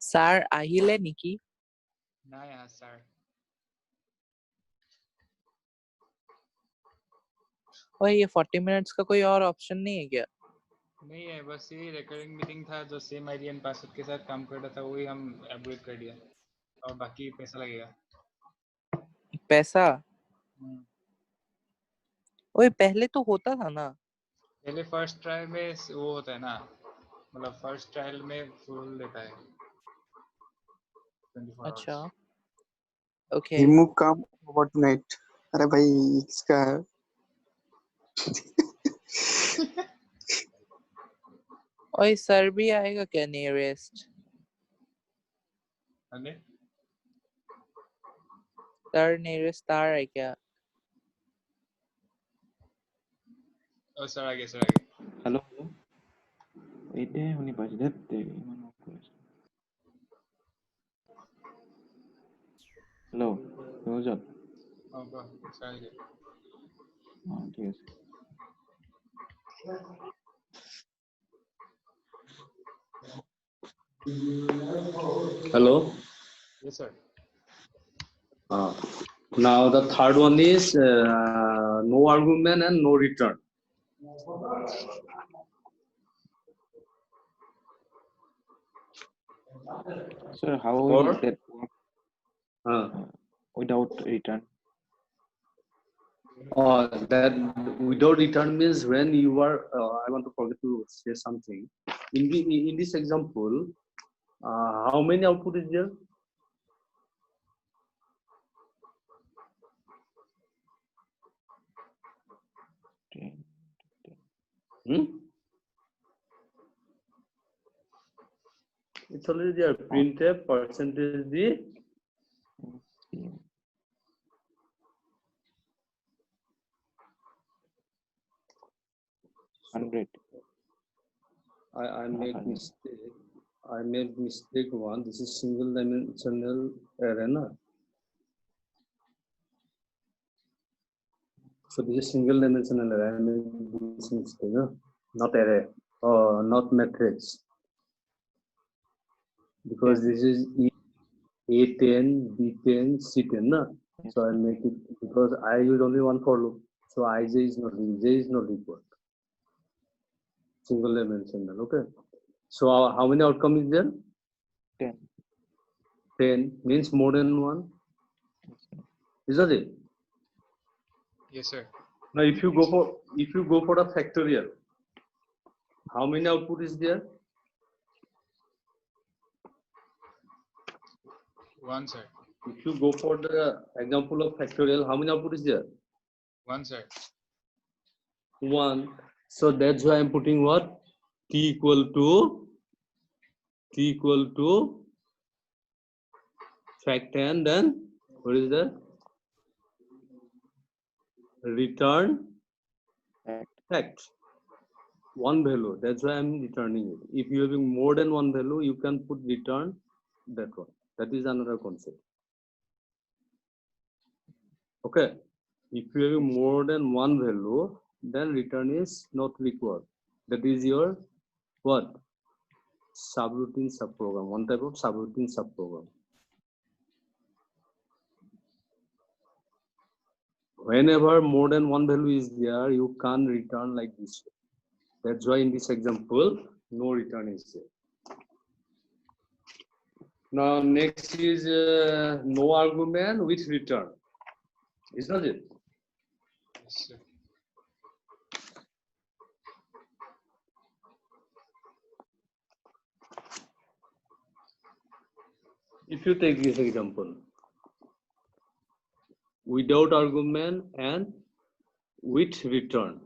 Sir আহিলে নেকি? ना यार सर और ये 40 मिनट्स का कोई और ऑप्शन नहीं है क्या? नहीं है, बस ये रिकरिंग मीटिंग था जो सेम आईडी एंड पासवर्ड के साथ काम कर रहा था, वही हम अपग्रेड कर दिया और बाकी पैसा लगेगा। पैसा? ओए पहले तो होता था ना। पहले फर्स्ट ट्रायल में वो होता है ना, मतलब फर्स्ट ट्रायल में फुल देता है 24 अच्छा आवर्स। ओके। रिमूव काम ओवरनाइट। अरे भाई इसका है। ओए सर भी आएगा क्या नियरेस्ट? अरे सर नियरेस्ट आ रहा है क्या? ओ सर आ गया, सर आ गया। हेलो এইটাই শুনি পাইছো দেই ইমান অফ কৰিছো হেল্ল' ৰজত हाँ बस सर आ गया। ঠিক আছে Hello. Yes sir. Now the third one is no argument and no return. sir how Or- will that work Uh, without return that without return means when you are. I want to forget to say something. In this example, how many output is there? It's already there. Printf percentage d. 100 I make mistake. I made mistake one. This is single dimensional array, na? So this is single dimensional array. I made this mistake, na? Not array. Not matrix. Because this is A10, B10, C10, na? So I make it because I use only one for loop. So Ij is not required. Single dimensional, okay? So how many outcome is there? 10 10 means more than one. Is that it? Yes sir. Now if you go for a factorial, how many output is there? One sir. If you go for the example of factorial, how many output is there? One sir. One. So that's why I'm putting what? T equal to fact and then what is that? Return fact. One value. That's why I'm returning it. If you having more than one value, you can put return that one. That is another concept. Okay. If you have more than one value, then return is not required. That is your what? Subroutine subprogram. One type of subroutine subprogram. Whenever more than one value is there, you can't return like this. That's why in this example, no return is there. Now next is no argument with return. Is not it? Yes sir. If you take this example, without argument and with return.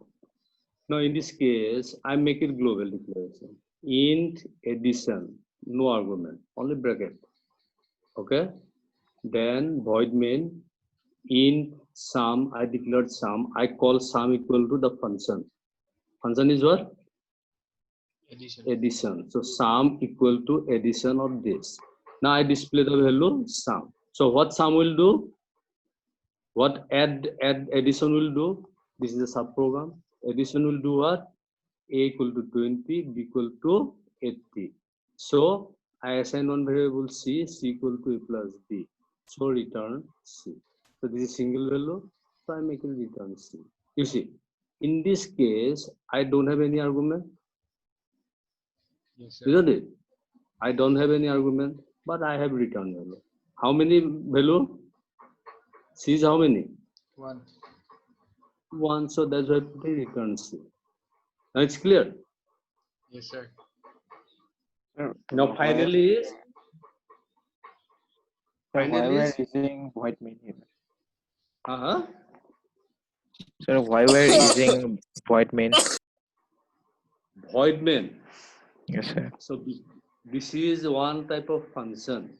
Now in this case, I make it global declaration. Int addition, no argument, only bracket. Okay. Then void main int sum. I declared sum. I call sum equal to the function. Function is what? Addition. Addition. So sum equal to addition of this. Now I display the value sum. So what sum will do? What add addition will do? This is a subprogram. Addition will do what? A equal to 20, B equal to 80. So I assign one variable C, C equal to A plus B. So return C. So this is single value, so I make it return C. You see, in this case, I don't have any argument, Yes, sir. isn't it? I don't have any argument, but I have return value. How many value? C is how many? 1. 1, so that's why I return C. Now it's clear. Yes, sir. Now finally, Why finally, we're using void main here? uh-huh. So why we're using void main? Void main. Yes, sir. So this is one type of function.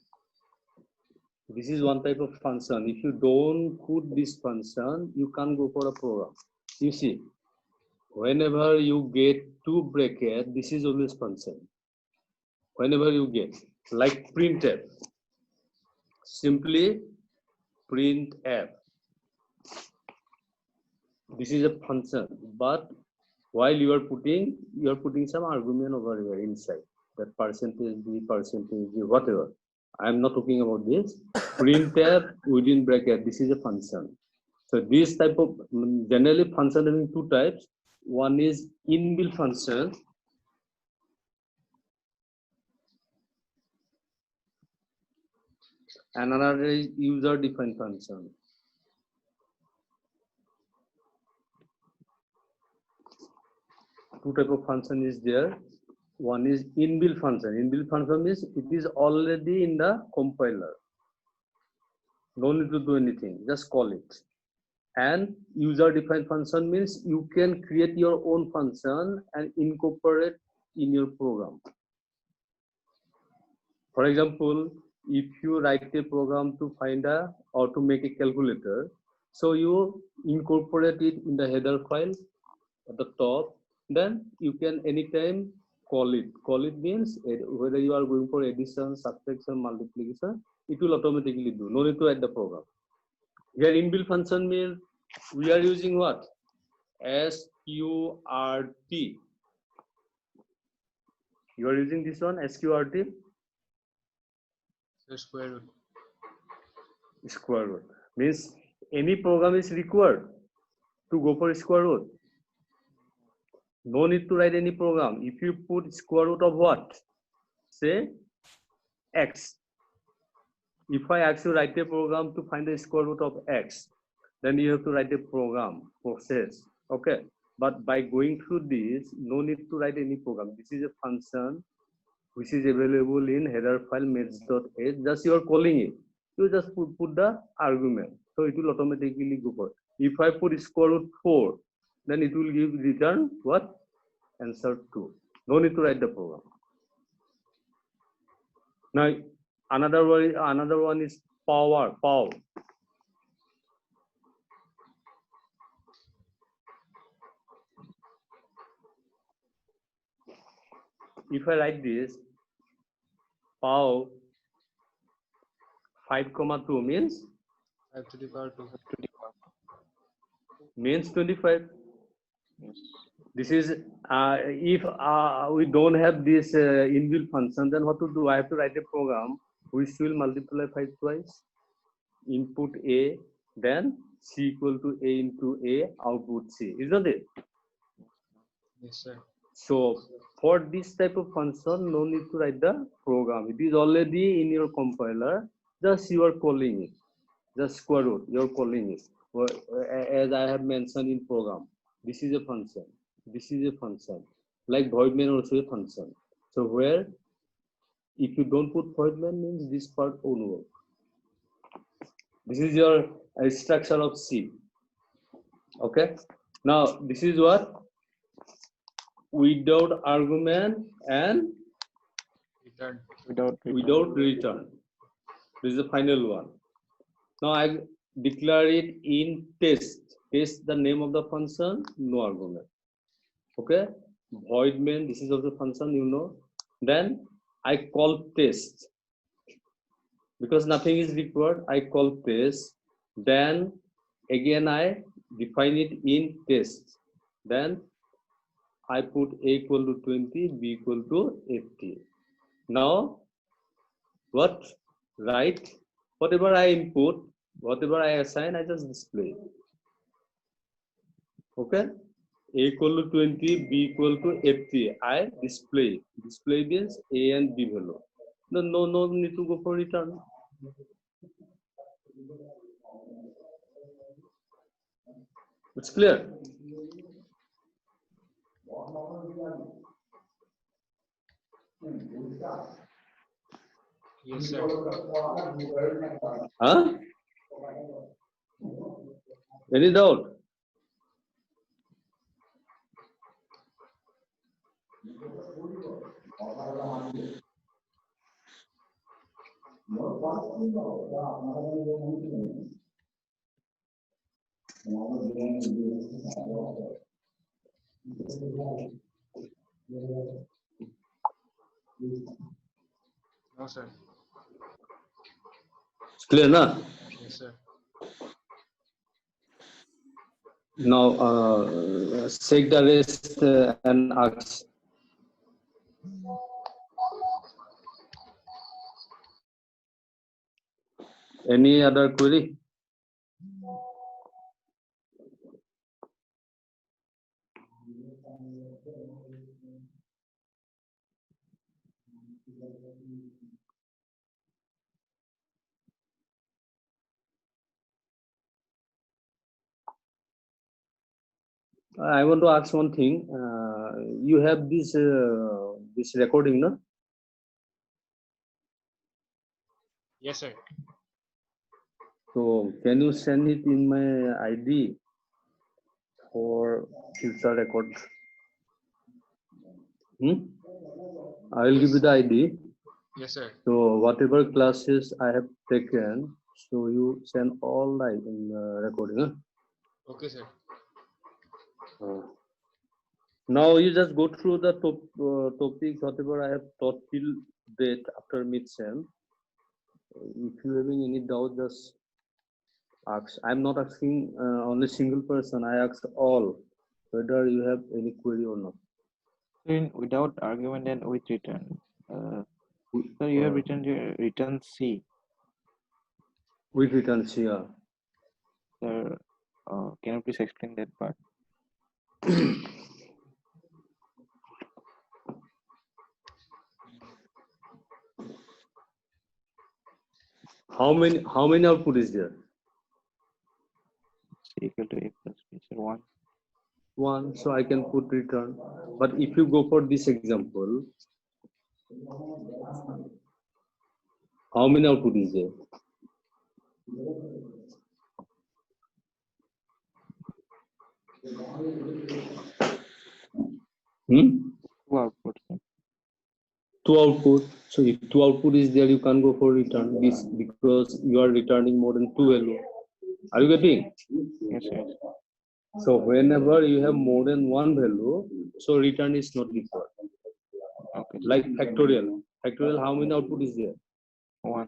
This is one type of function. If you don't put this function, you can't go for a program. You see, whenever you get 2 bracket, this is always function. Whenever you get, like printf, simply printf. This is a function, but while you are putting some argument over here inside, that percentage b, whatever. I am not talking about this. Printf within bracket, this is a function. So this type of, generally function having 2 types. One is inbuilt function. And another is user defined function. Two type of function is there. One is inbuilt function. Inbuilt function means it is already in the compiler. No need to do anything, just call it. And user defined function means you can create your own function and incorporate in your program. For example, if you write a program to find or to make a calculator, so you incorporate it in the header file at the top, then you can anytime call it. Call it means whether you are going for addition, subtraction, multiplication, it will automatically do. No need to add the program. Here inbuilt function means we are using what? SQRT. You are using this one, SQRT? So square root. Square root. Means any program is required to go for square root. No need to write any program. If you put square root of what? Say x. If I ask you to write a program to find the square root of x, then you have to write a program process. Okay. But by going through this, no need to write any program. This is a function which is available in header file maths.h. Just you are calling it. You just put the argument. So it will automatically go for it. If I put square root 4, then it will give return what? Answer 2. No need to write the program. Now another one is power. If I write this, pow 5,2 means 5 to the power 2. means 25. Yes. This is if we don't have this inbuilt function, then what to do? I have to write a program which will multiply 5 twice. Input A, then C equal to A into A, output C, isn't it? Yes, sir. So for this type of function, no need to write the program. It is already in your compiler. Just you are calling it. Just square root, you are calling it. Well, as I have mentioned in program, this is a function. This is a function. Like void main also a function. So where if you don't put void main means this part won't work. This is your structure of C. Okay. Now this is what? Without argument and Return. Without return. This is the final one. Now I declare it in test. Test the name of the function, no argument. Okay. Void main, this is also function, you know. Then I call test. Because nothing is required, I call test. Then again I define it in test. Then I put A equal to 20, B equal to 80. Now, what? Right? Whatever I input, whatever I assign, I just display. Okay? A equal to 20, B equal to 80. I display. Display means A and B value. No need to go for return. It's clear. Yes, sir. Huh? Any doubt? No, sir. It's clear, na? Yes, sir. Now, check the rest and ask. Any other query? I want to ask one thing. You have this recording, no? Yes, sir. So can you send it in my ID for future record? I will give you the ID. Yes, sir. So whatever classes I have taken, so you send all the recording. Huh? Okay, sir. Now you just go through the topics, whatever I have taught till date after mid-sem. If you're having any doubt, just ask. I'm not asking only single person. I ask all, whether you have any query or not. Without argument and with return. So you have written return C. With return C, yeah. Sir, can you please explain that part? How many output is there? C equal to A plus B. Sir, 1. 1, so I can put return. But if you go for this example, how many output is there? Two outputs. Sir. 2 output. So if 2 output is there, you can't go for return this because you are returning more than 2 value. Are you getting? Yes, yes. So whenever you have more than 1 value, so return is not required. Okay. Like factorial. Factorial, how many output is there? 1.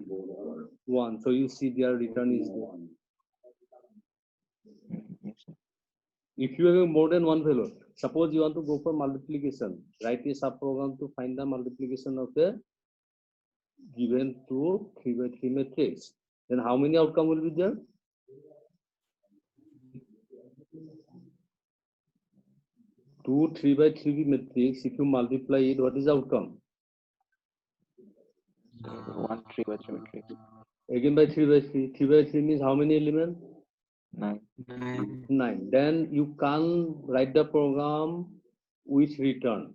1. So you see their return is there. Yes, sir. If you have more than 1 value, suppose you want to go for multiplication, write a subprogram to find the multiplication of the given 2 3x3 matrix. Then how many outcome will be there? 2 3x3 matrix. If you multiply it, what is the outcome? 1 3 by 3 matrix. Again by 3x3. 3x3 means how many elements? 9. 9. Then you can write the program with return.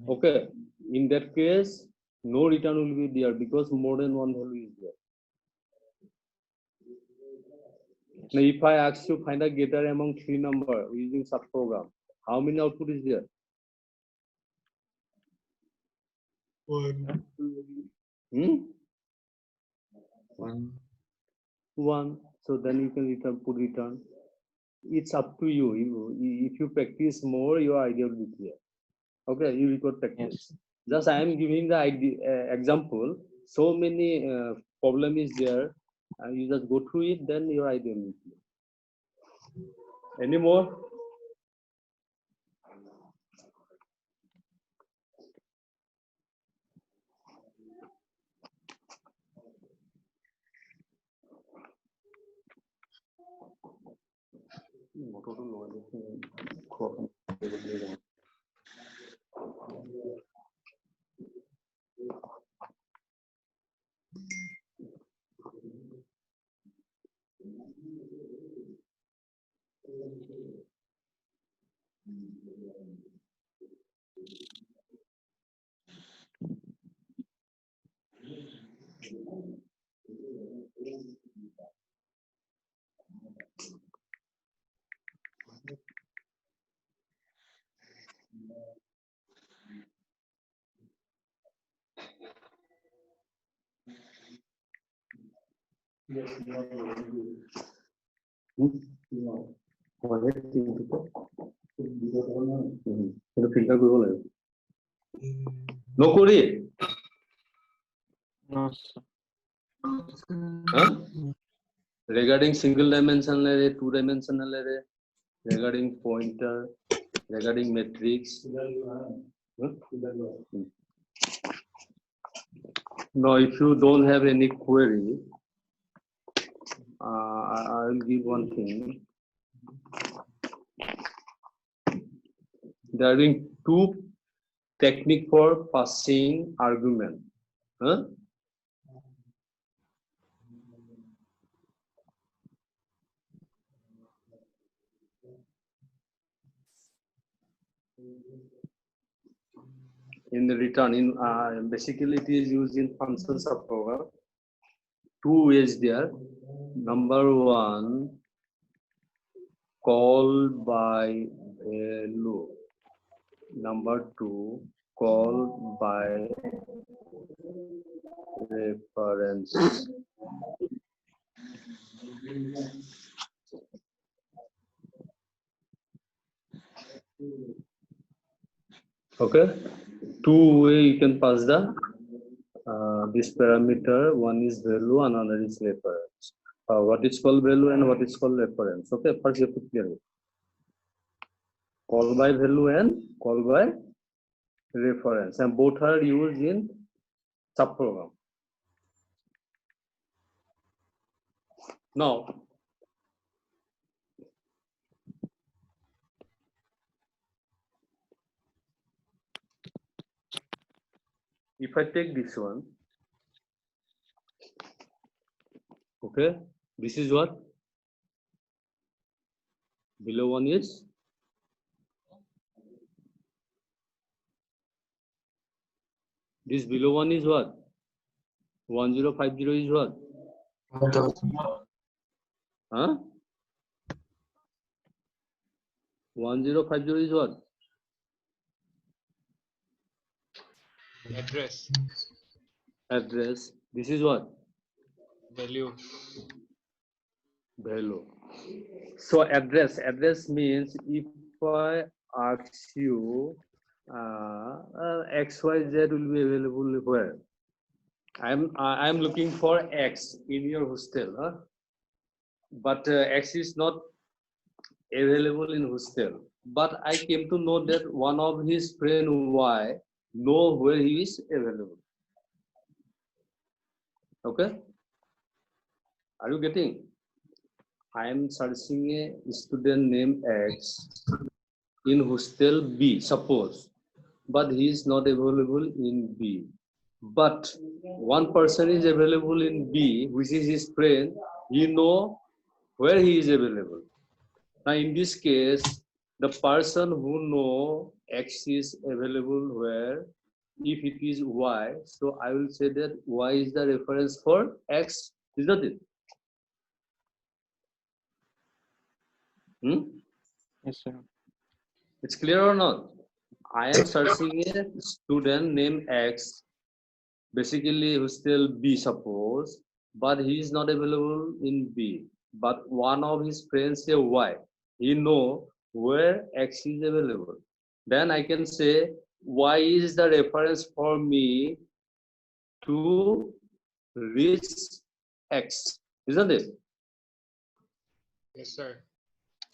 Okay. In that case, no return will be there because more than 1 value is there. Now, if I ask you find a getter among 3 numbers using subprogram, how many output is there? 1. 1. So then you can put return. It's up to you. If you practice more, your idea will be clear. Okay, you record practice. Yes. Just I am giving the example. So many problem is there, and you just go through it. Then your idea will be clear. Any more? Filter কৰিব লাগে নকৰি No, sir. regarding single dimensional array, two dimensional array, regarding pointer, regarding matrix. Now, if you don't have any query, I will give one thing. There are two technique for passing argument. In the return, basically it is used in function subprogram. Two ways there. Number one, call by value. Number two, call by reference. Okay, two way you can pass the this parameter. One is value, another is reference. What is called value and what is called reference? Okay, first you have to clear it. Call by value and call by reference, and both are used in subprogram. Now, if I take this one, okay, this is what below one is. This below one is what? 1050 is what? Huh? 1050 is what? Address. Address. This is what? Value. Value. So address means if I ask you XYZ will be available where? I'm looking for X in your hostel, huh? But X is not available in hostel. But I came to know that one of his friend Y know where he is available. Okay? Are you getting? I am searching a student named X in hostel B, suppose, but he is not available in B. But one person is available in B, which is his friend. He know where he is available. Now, in this case, the person who know X is available where, if it is Y, so I will say that Y is the reference for X, isn't it? Yes, sir. It's clear or not? I am searching a student named X, basically hostel B, suppose, but he is not available in B. But one of his friends say Y. He know where X is available. Then I can say Y is the reference for me to reach X, isn't it? Yes, sir.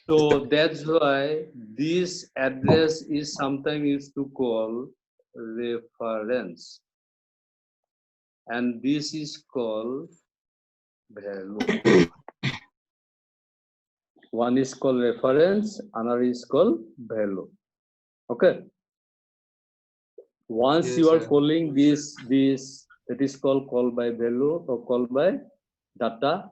So that's why this address is sometimes used to call reference, and this is called value. One is called reference, another is called value. Okay. Once Yes, you are sir. calling this, it is called call by value or call by data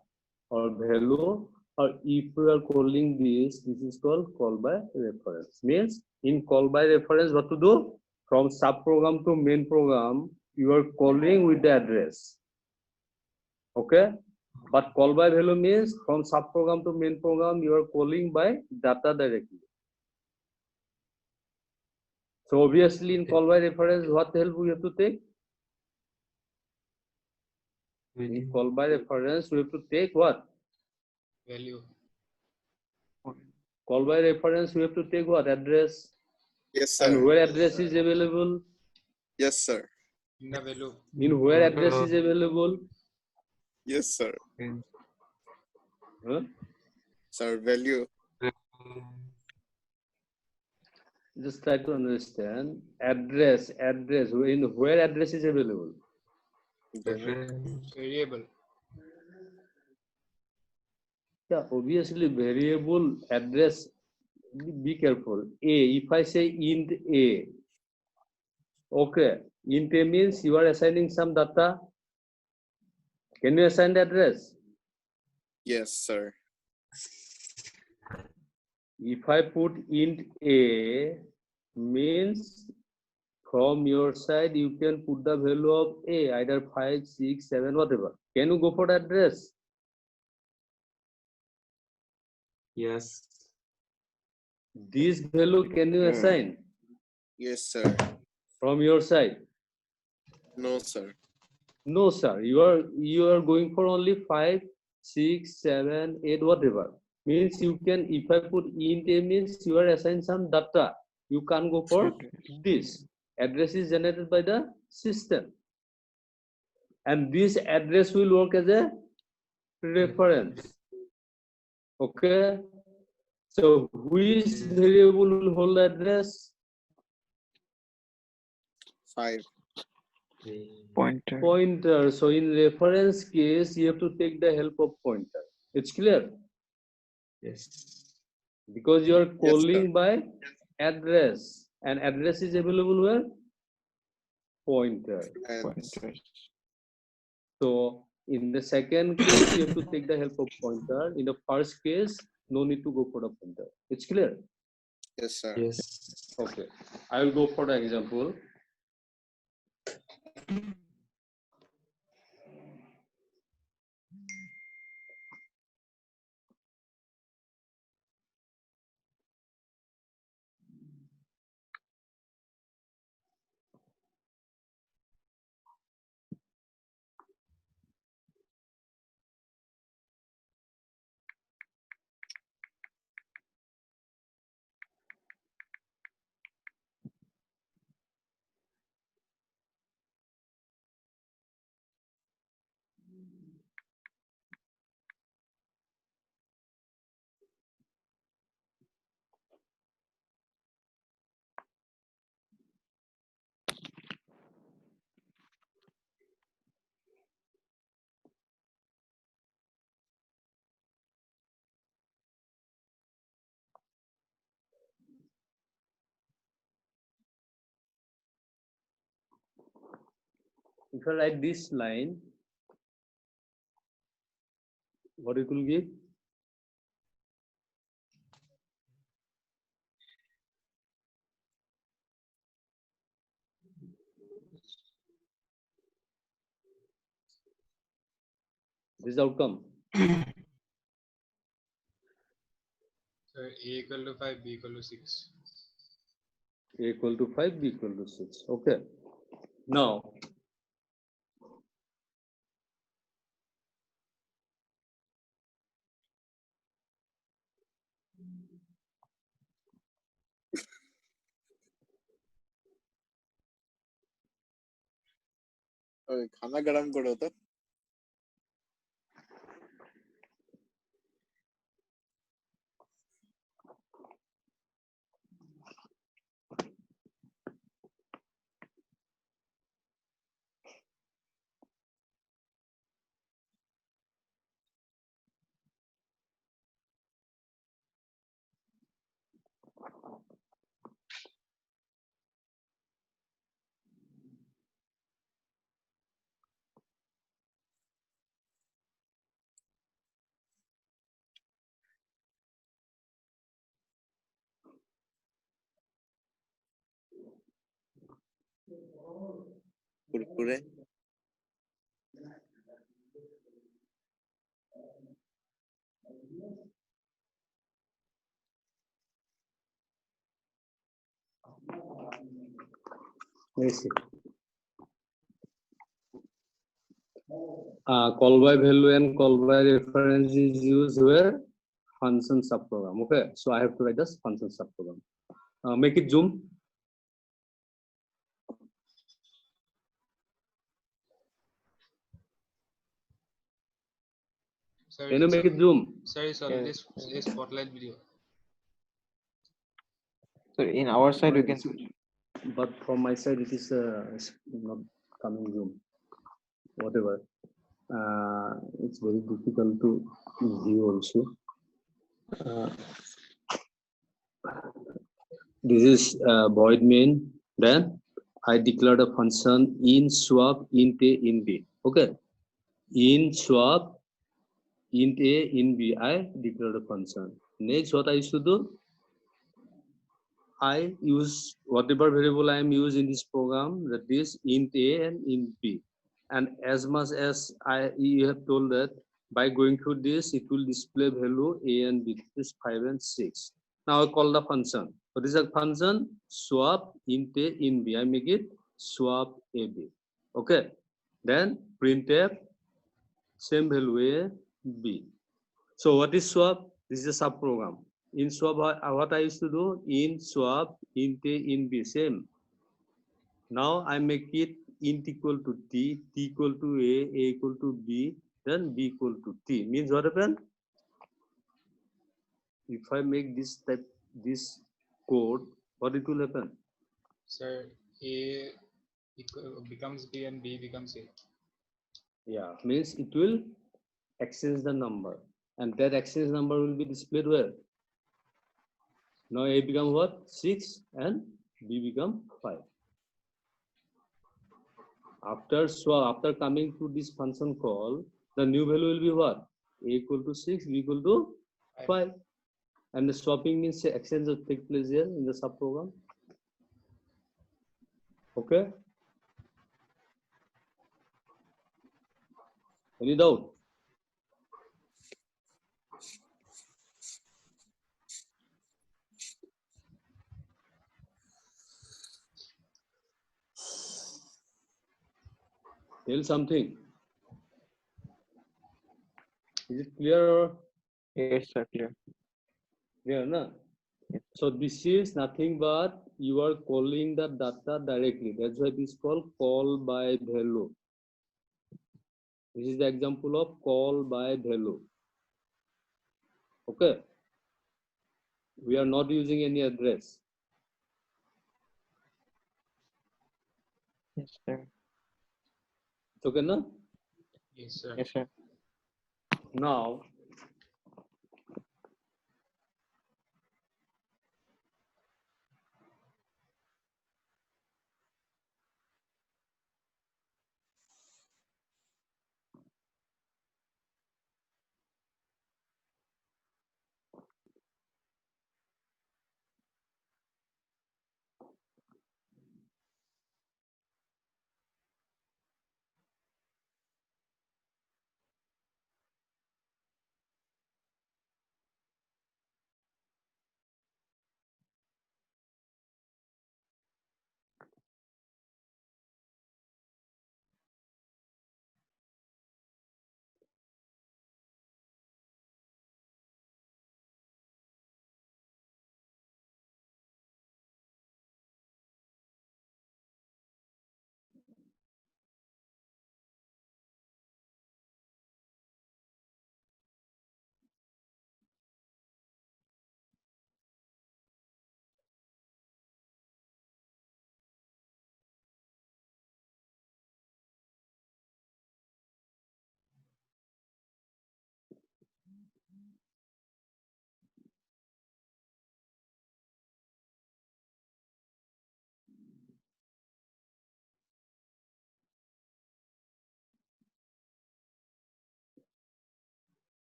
or value. Or if you are calling this is called call by reference. Means in call by reference, what to do? From subprogram to main program, you are calling with the address. Okay? But call by value means from subprogram to main program, you are calling by data directly. So obviously in call by reference, what help we have to take? In call by reference, we have to take what? Value. Call by reference, we have to take what? Address. Yes, And sir. where address is available? Yes, sir. In the value. In where address is available? Yes, sir. Huh? Sir, value. Just try to understand. Address, in where address is available? Variable. Yeah, obviously variable address. Be careful. A, if I say int A, okay, int A means you are assigning some data. Can you assign the address? Yes, sir. If I put int A, means from your side you can put the value of A, either 5, 6, 7, whatever. Can you go for the address? Yes. This value can you assign Yes, sir. from your side? No, sir. No, sir. You are going for only 5, 6, 7, 8, whatever. Means you can, if I put int A, means you are assigned some data. You can't go for this. Address is generated by the system. And this address will work as a reference. Okay. So which variable will hold the address? 5. Pointer. Pointer. So in reference case, you have to take the help of pointer. It's clear? Yes. Because you are Yes, calling by address, and address is available where? Pointer. And Pointer. So in the second case, you have to take the help of pointer. In the first case, no need to go for the pointer. It's clear? yes, sir. Yes. Okay. I will go for the example. If I write this line, what it will give? This is the outcome. So A equal to 5, B equal to 6. A equal to 5, B equal to 6. Okay. Now, खाना गरम करो तो Kurkure let's see. call by value and call by reference is used where function subprogram. Okay, so I have to write this function subprogram. Make it zoom. Sir, Can you it's make it zoom? sir, it's already a spotlight video. So in our side we can. But from my side it is not coming zoom. Whatever. It's very difficult to view also. This is void main. Then I declared a function in swap int a in b. Okay. In swap int a in b. I declared a function. Next, what I used to do? I use whatever variable I am using in this program, that is int a and int b. And as much as you have told that by going through this, it will display value a and b. This is 5 and 6. Now I call the function. What is the function? Swap int a in b. I make it swap a b. Okay. Then printf same value a b. So what is swap? This is a subprogram. In swap, what I used to do? In swap int a in b, same. Now I make it int equal to t equal to a equal to b, then b equal to t. Means what happened? If I make this code, what it will happen? Sir, A becomes B and B becomes A. Yeah, means it will exchange the number, and that exchange number will be displayed where? Now A become what? 6 and B become 5. After swap, after coming to this function call, the new value will be what? A equal to 6, B equal to 5. And the swapping means exchange will take place here in the subprogram. Okay? Any doubt? Tell something. Is it clear or Yes, sir, clear. clear? No? So this is nothing but you are calling the data directly. That's why it is called call by value. This is the example of call by value. Okay. We are not using any address. Yes, sir. Okay, no? Yes, sir. Yes, sir. Now,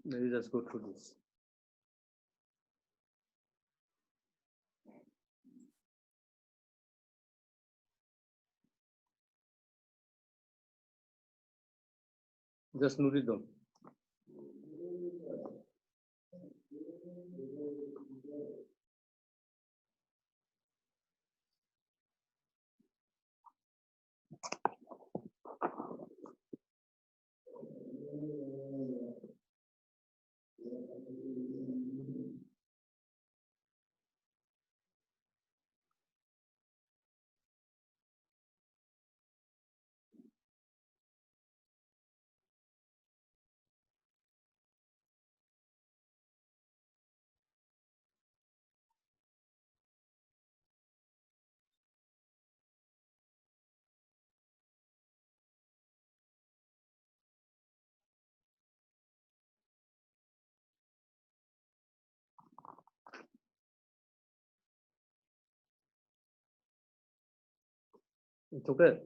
Let me just go through this. Just note it down. It's okay.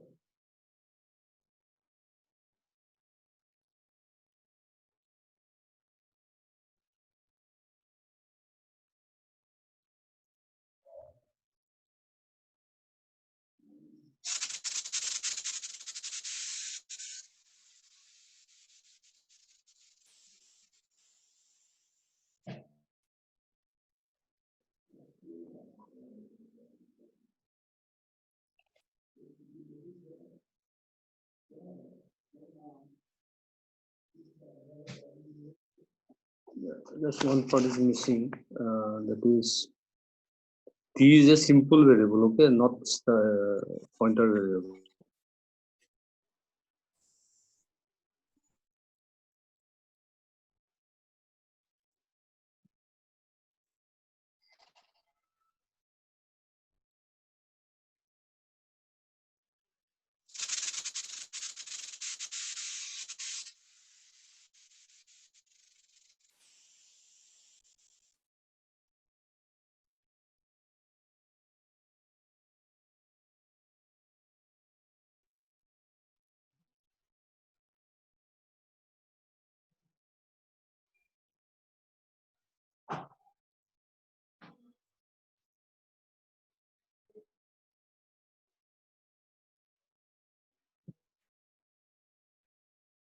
Just one part is missing. That is, T is a simple variable, okay, not pointer variable.